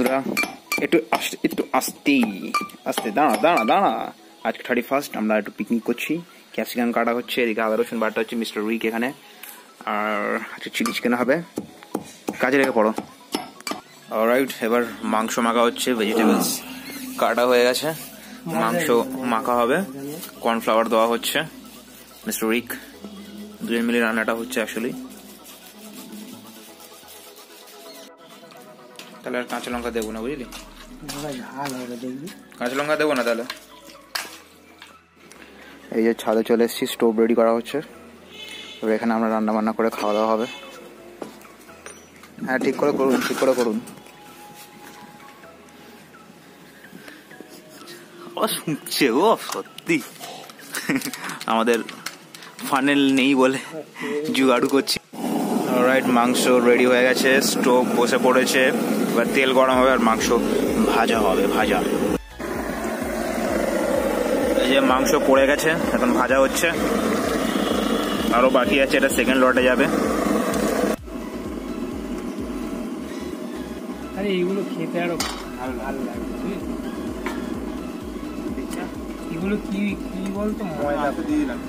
বন্ধুরা, একটু আস্তে আস্তে দাঁড়া দাঁড়া দাঁড়া। আজকে 31 আমরা একটু পিকনিক করছি। ক্যাপসিকাম কাটা হচ্ছে, এদিকে আদা রসুন বাটা হচ্ছে মিস্টার উইক এখানে, আর আজকে চিলি চিকেন হবে। কাজে লেগে পড়ো। অলরাইট, এবার মাংস মাখা হচ্ছে। ভেজিটেবলস কাটা হয়ে গেছে, মাংস মাখা হবে, কর্নফ্লাওয়ার দেওয়া হচ্ছে। মিস্টার উইক দুজন মিলে রান্নাটা হচ্ছে অ্যাকচুয়ালি। তাহলে আর কাঁচা লঙ্কা দেবো না, বুঝলি? কাঁচা লঙ্কা দেবো না তাহলে। এই যে ছাদে চলে এসেছি, স্টোভ রেডি করা হচ্ছে। এবার এখানে আমরা রান্না বান্না করে খাওয়া দাওয়া হবে। হ্যাঁ, ঠিক করে করুন, ঠিক করে করুন। শুনছে ও সত্যি আমাদের ফানেল নেই বলে জুগাড়ু করছি। অলরাইট, মাংস রেডি হয়ে গেছে, স্টোভ বসে পড়েছে। এবার তেল গরম হবে আর মাংস ভাজা হবে। ভাজা, এই যে মাংস পড়ে গেছে, এখন ভাজা হচ্ছে। আরো বাকি আছে, এটা সেকেন্ড লটে যাবে। আরে এইগুলো খেতে আরো ভালো লাগে। এগুলো কি কি বলতো, ময়দা দিয়ে দিলাম।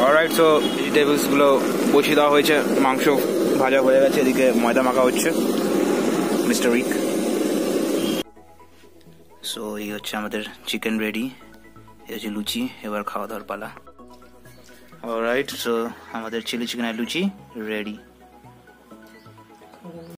অলরাইট, সো ভেজিটেবলস গুলো বসিয়ে দেওয়া হয়েছে, মাংস ভাজা হয়ে গেছে, এদিকে ময়দা মাখা হচ্ছে মিস্টার উইক। সো এই হচ্ছে আমাদের চিকেন রেডি, এই হচ্ছে লুচি। এবার খাওয়া দাওয়ার পালা। অলরাইট, সো আমাদের চিলি চিকেন আর লুচি রেডি।